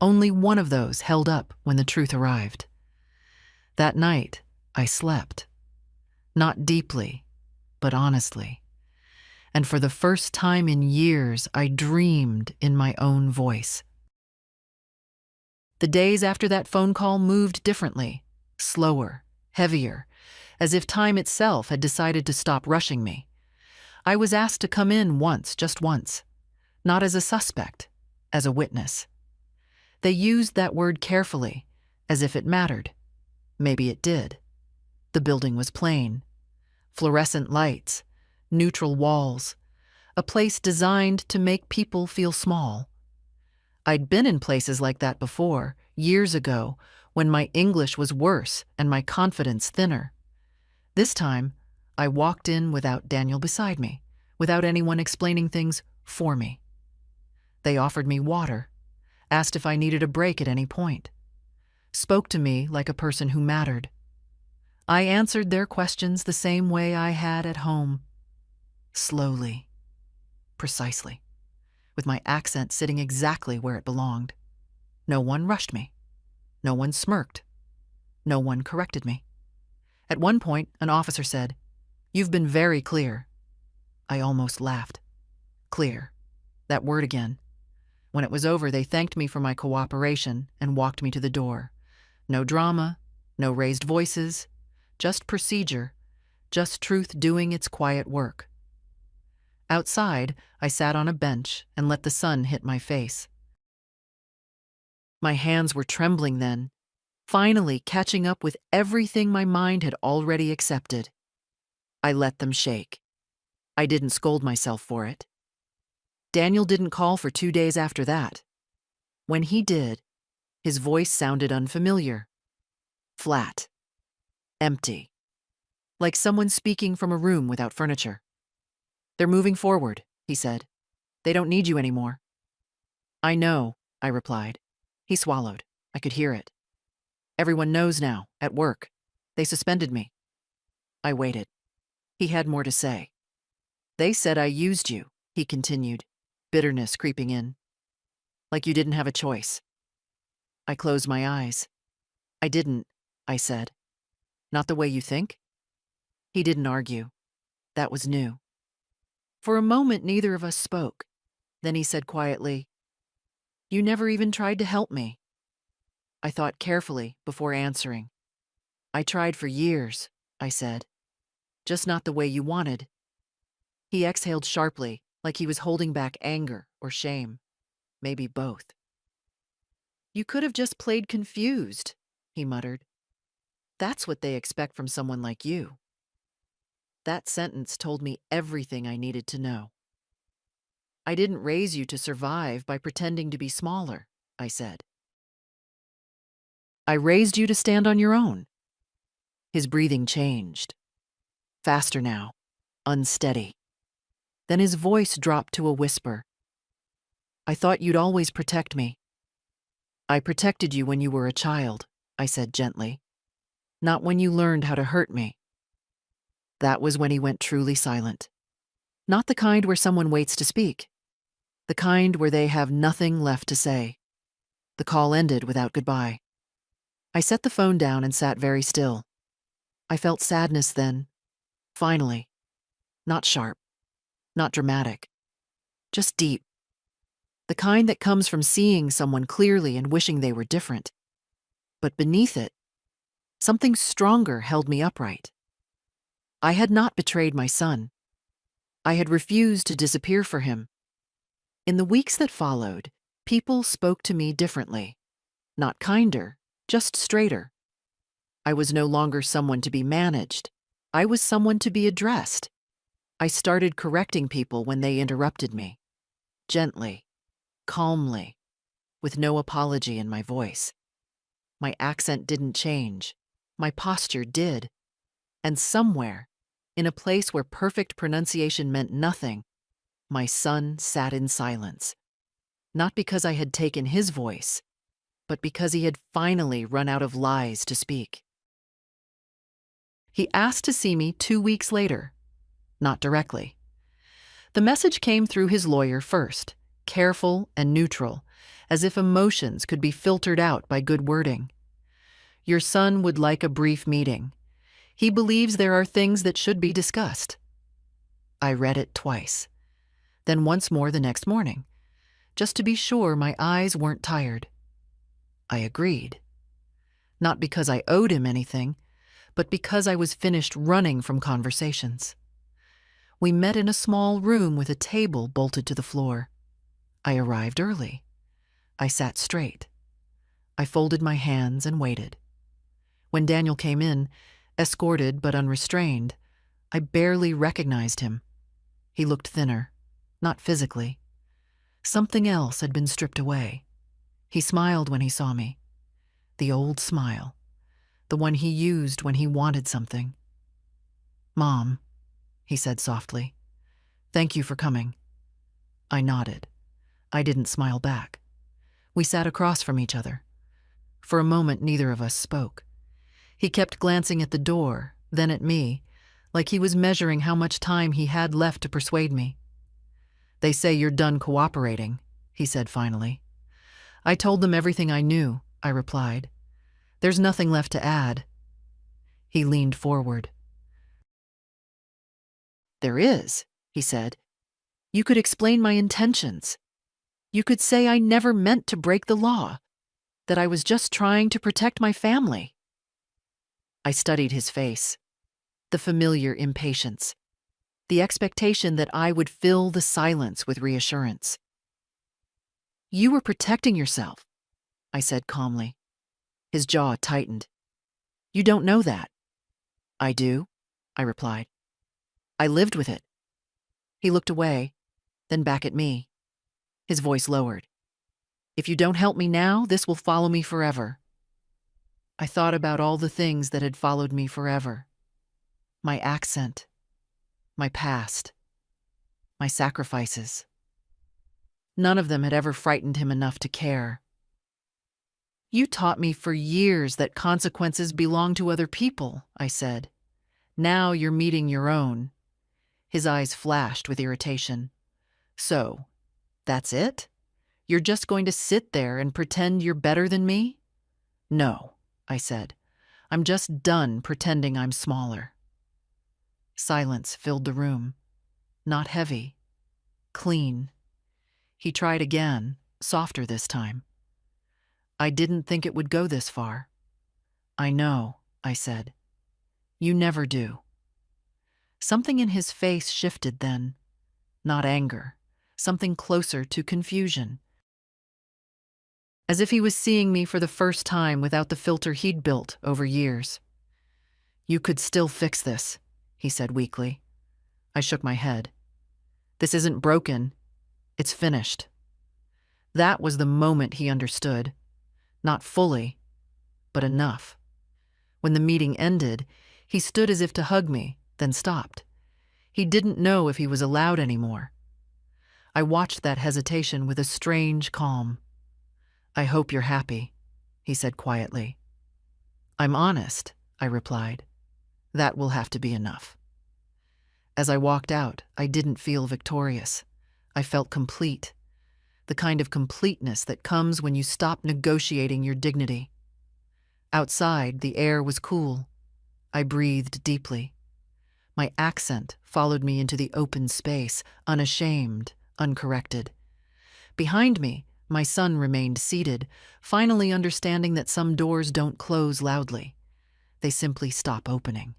Only one of those held up when the truth arrived. That night, I slept. Not deeply, but honestly. And for the first time in years, I dreamed in my own voice. The days after that phone call moved differently, slower, heavier, as if time itself had decided to stop rushing me. I was asked to come in once, just once, not as a suspect, as a witness. They used that word carefully, as if it mattered. Maybe it did. The building was plain. Fluorescent lights, neutral walls, a place designed to make people feel small. I'd been in places like that before, years ago, when my English was worse and my confidence thinner. This time, I walked in without Daniel beside me, without anyone explaining things for me. They offered me water, asked if I needed a break at any point, spoke to me like a person who mattered. I answered their questions the same way I had at home. Slowly, precisely, with my accent sitting exactly where it belonged. No one rushed me. No one smirked. No one corrected me. At one point, an officer said, "You've been very clear." I almost laughed. Clear. That word again. When it was over, they thanked me for my cooperation and walked me to the door. No drama, no raised voices, just procedure, just truth doing its quiet work. Outside, I sat on a bench and let the sun hit my face. My hands were trembling then, finally catching up with everything my mind had already accepted. I let them shake. I didn't scold myself for it. Daniel didn't call for 2 days after that. When he did, his voice sounded unfamiliar. Flat. Empty. Like someone speaking from a room without furniture. "They're moving forward," he said. "They don't need you anymore." "I know," I replied. He swallowed. I could hear it. "Everyone knows now, at work. They suspended me." I waited. He had more to say. "They said I used you," he continued, bitterness creeping in. "Like you didn't have a choice." I closed my eyes. "I didn't," I said. Not the way you think? He didn't argue. That was new. For a moment, neither of us spoke. Then he said quietly, "You never even tried to help me." I thought carefully before answering. "I tried for years," I said. "Just not the way you wanted." He exhaled sharply, like he was holding back anger or shame. Maybe both. "You could have just played confused," he muttered. "That's what they expect from someone like you." That sentence told me everything I needed to know. "I didn't raise you to survive by pretending to be smaller," I said. "I raised you to stand on your own." His breathing changed. Faster now, unsteady. Then his voice dropped to a whisper. "I thought you'd always protect me." "I protected you when you were a child," I said gently. "Not when you learned how to hurt me." That was when he went truly silent. Not the kind where someone waits to speak. The kind where they have nothing left to say. The call ended without goodbye. I set the phone down and sat very still. I felt sadness then. Finally. Not sharp. Not dramatic. Just deep. The kind that comes from seeing someone clearly and wishing they were different. But beneath it, something stronger held me upright. I had not betrayed my son. I had refused to disappear for him. In the weeks that followed, people spoke to me differently. Not kinder, just straighter. I was no longer someone to be managed. I was someone to be addressed. I started correcting people when they interrupted me. Gently, calmly, with no apology in my voice. My accent didn't change. My posture did. And somewhere, in a place where perfect pronunciation meant nothing, my son sat in silence. Not because I had taken his voice, but because he had finally run out of lies to speak. He asked to see me 2 weeks later. Not directly. The message came through his lawyer first, careful and neutral, as if emotions could be filtered out by good wording. "Your son would like a brief meeting. He believes there are things that should be discussed." I read it twice, then once more the next morning, just to be sure my eyes weren't tired. I agreed. Not because I owed him anything, but because I was finished running from conversations. We met in a small room with a table bolted to the floor. I arrived early. I sat straight. I folded my hands and waited. When Daniel came in, escorted but unrestrained, I barely recognized him. He looked thinner, not physically. Something else had been stripped away. He smiled when he saw me. The old smile. The one he used when he wanted something. "Mom," he said softly. "Thank you for coming." I nodded. I didn't smile back. We sat across from each other. For a moment, neither of us spoke. He kept glancing at the door, then at me, like he was measuring how much time he had left to persuade me. "They say you're done cooperating," he said finally. "I told them everything I knew," I replied. "There's nothing left to add." He leaned forward. "There is," he said. "You could explain my intentions. You could say I never meant to break the law, that I was just trying to protect my family." I studied his face. The familiar impatience. The expectation that I would fill the silence with reassurance. "You were protecting yourself," I said calmly. His jaw tightened. "You don't know that." "I do," I replied. "I lived with it." He looked away, then back at me. His voice lowered. "If you don't help me now, this will follow me forever." I thought about all the things that had followed me forever. My accent, my past, my sacrifices. None of them had ever frightened him enough to care. "You taught me for years that consequences belong to other people," I said. "Now you're meeting your own." His eyes flashed with irritation. "So, that's it? You're just going to sit there and pretend you're better than me?" "No," I said. I'm just done pretending I'm smaller. Silence filled the room. Not heavy. Clean. He tried again, softer this time. I didn't think it would go this far. I know, I said. You never do. Something in his face shifted then. Not anger. Something closer to confusion. As if he was seeing me for the first time without the filter he'd built over years. You could still fix this, he said weakly. I shook my head. This isn't broken. It's finished. That was the moment he understood. Not fully, but enough. When the meeting ended, he stood as if to hug me, then stopped. He didn't know if he was allowed anymore. I watched that hesitation with a strange calm. I hope you're happy, he said quietly. I'm honest, I replied. That will have to be enough. As I walked out, I didn't feel victorious. I felt complete. The kind of completeness that comes when you stop negotiating your dignity. Outside, the air was cool. I breathed deeply. My accent followed me into the open space, unashamed, uncorrected. Behind me, my son remained seated, finally understanding that some doors don't close loudly. They simply stop opening.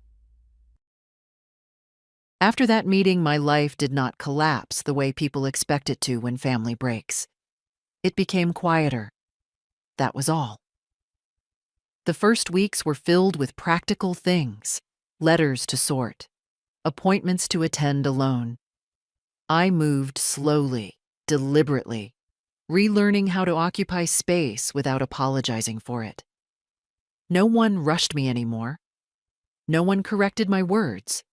After that meeting, my life did not collapse the way people expect it to when family breaks. It became quieter. That was all. The first weeks were filled with practical things, letters to sort, appointments to attend alone. I moved slowly, deliberately, relearning how to occupy space without apologizing for it. No one rushed me anymore. No one corrected my words.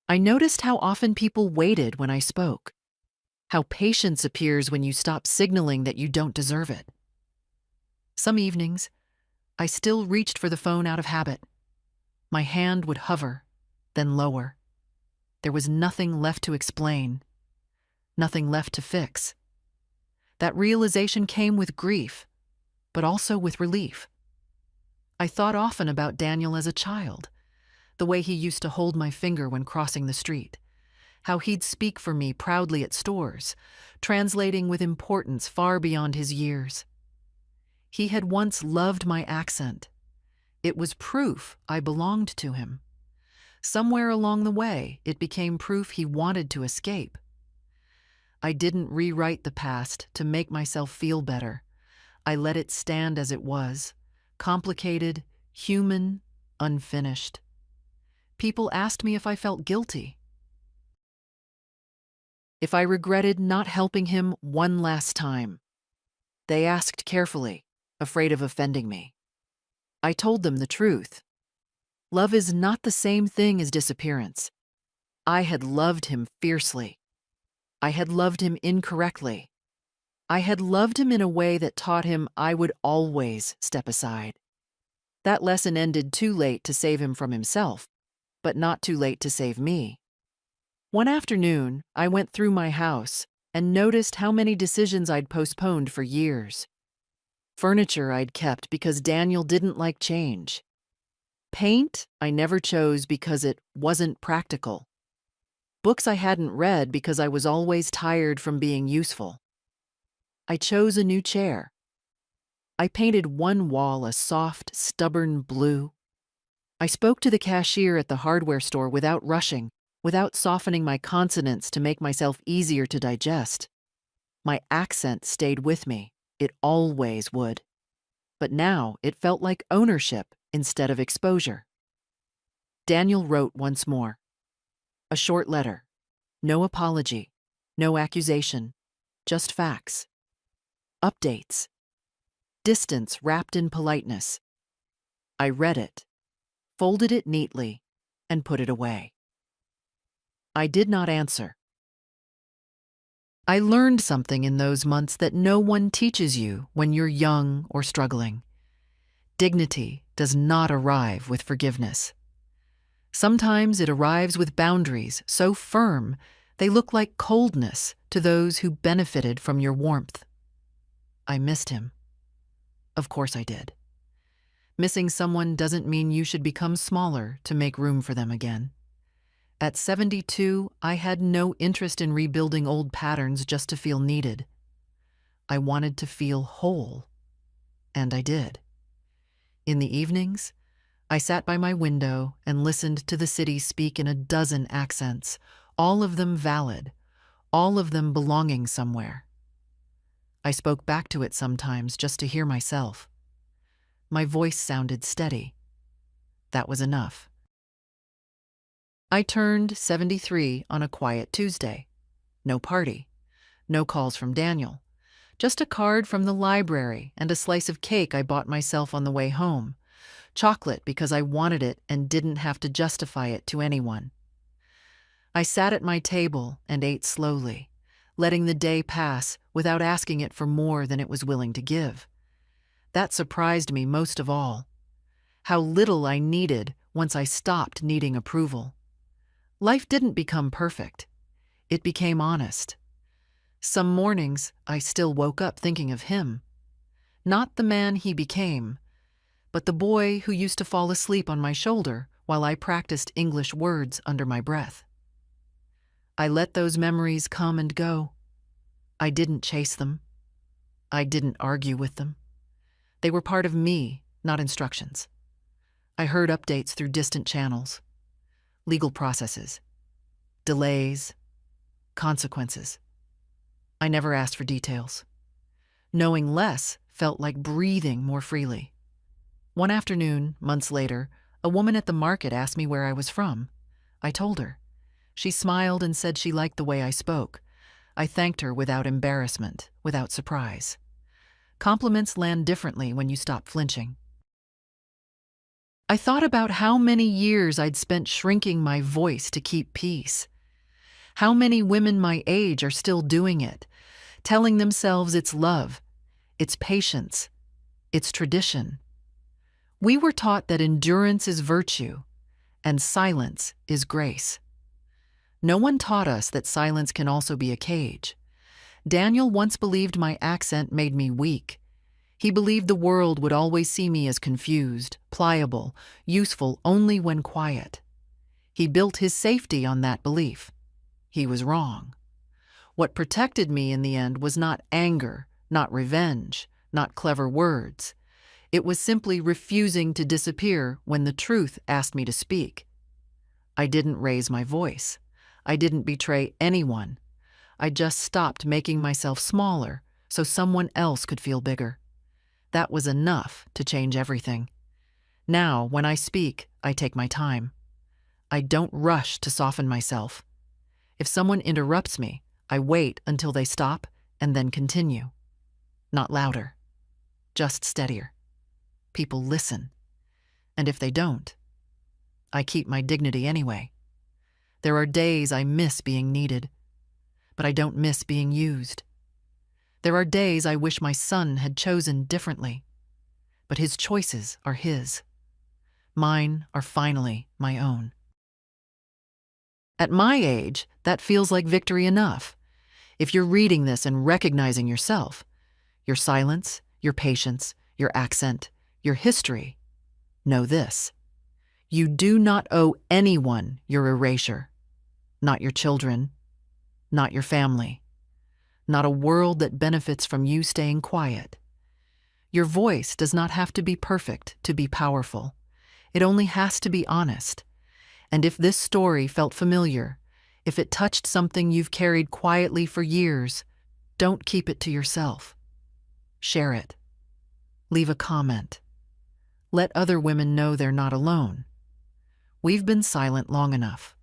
I noticed how often people waited when I spoke, how patience appears when you stop signaling that you don't deserve it. Some evenings, I still reached for the phone out of habit. My hand would hover, then lower. There was nothing left to explain, nothing left to fix. That realization came with grief, but also with relief. I thought often about Daniel as a child, the way he used to hold my finger when crossing the street, how he'd speak for me proudly at stores, translating with importance far beyond his years. He had once loved my accent. It was proof I belonged to him. Somewhere along the way, it became proof he wanted to escape. I didn't rewrite the past to make myself feel better. I let it stand as it was, complicated, human, unfinished. People asked me if I felt guilty, if I regretted not helping him one last time. They asked carefully, afraid of offending me. I told them the truth. Love is not the same thing as disappearance. I had loved him fiercely. I had loved him incorrectly. I had loved him in a way that taught him I would always step aside. That lesson ended too late to save him from himself, but not too late to save me. One afternoon, I went through my house and noticed how many decisions I'd postponed for years. Furniture I'd kept because Daniel didn't like change. Paint I never chose because it wasn't practical. Books I hadn't read because I was always tired from being useful. I chose a new chair. I painted one wall a soft, stubborn blue. I spoke to the cashier at the hardware store without rushing, without softening my consonants to make myself easier to digest. My accent stayed with me. It always would. But now it felt like ownership instead of exposure. Daniel wrote once more. A short letter. No apology. No accusation. Just facts. Updates. Distance wrapped in politeness. I read it, folded it neatly, and put it away. I did not answer. I learned something in those months that no one teaches you when you're young or struggling. Dignity does not arrive with forgiveness. Sometimes it arrives with boundaries so firm they look like coldness to those who benefited from your warmth. I missed him. Of course I did. Missing someone doesn't mean you should become smaller to make room for them again. At 72, I had no interest in rebuilding old patterns just to feel needed. I wanted to feel whole, and I did. In the evenings, I sat by my window and listened to the city speak in a dozen accents, all of them valid, all of them belonging somewhere. I spoke back to it sometimes just to hear myself. My voice sounded steady. That was enough. I turned 73 on a quiet Tuesday. No party. No calls from Daniel. Just a card from the library and a slice of cake I bought myself on the way home. Chocolate because I wanted it and didn't have to justify it to anyone. I sat at my table and ate slowly, letting the day pass without asking it for more than it was willing to give. That surprised me most of all. How little I needed once I stopped needing approval. Life didn't become perfect. It became honest. Some mornings, I still woke up thinking of him. Not the man he became, but the boy who used to fall asleep on my shoulder while I practiced English words under my breath. I let those memories come and go. I didn't chase them. I didn't argue with them. They were part of me, not instructions. I heard updates through distant channels. Legal processes. Delays. Consequences. I never asked for details. Knowing less felt like breathing more freely. One afternoon, months later, a woman at the market asked me where I was from. I told her. She smiled and said she liked the way I spoke. I thanked her without embarrassment, without surprise. Compliments land differently when you stop flinching. I thought about how many years I'd spent shrinking my voice to keep peace. How many women my age are still doing it, telling themselves it's love, it's patience, it's tradition. We were taught that endurance is virtue and silence is grace. No one taught us that silence can also be a cage. Daniel once believed my accent made me weak. He believed the world would always see me as confused, pliable, useful only when quiet. He built his safety on that belief. He was wrong. What protected me in the end was not anger, not revenge, not clever words. It was simply refusing to disappear when the truth asked me to speak. I didn't raise my voice. I didn't betray anyone. I just stopped making myself smaller so someone else could feel bigger. That was enough to change everything. Now, when I speak, I take my time. I don't rush to soften myself. If someone interrupts me, I wait until they stop and then continue. Not louder, just steadier. People listen. And if they don't, I keep my dignity anyway. There are days I miss being needed, but I don't miss being used. There are days I wish my son had chosen differently, but his choices are his. Mine are finally my own. At my age, that feels like victory enough. If you're reading this and recognizing yourself, your silence, your patience, your accent, your history, know this. You do not owe anyone your erasure. Not your children, not your family, not a world that benefits from you staying quiet. Your voice does not have to be perfect to be powerful. It only has to be honest. And if this story felt familiar, if it touched something you've carried quietly for years, don't keep it to yourself. Share it. Leave a comment. Let other women know they're not alone. We've been silent long enough.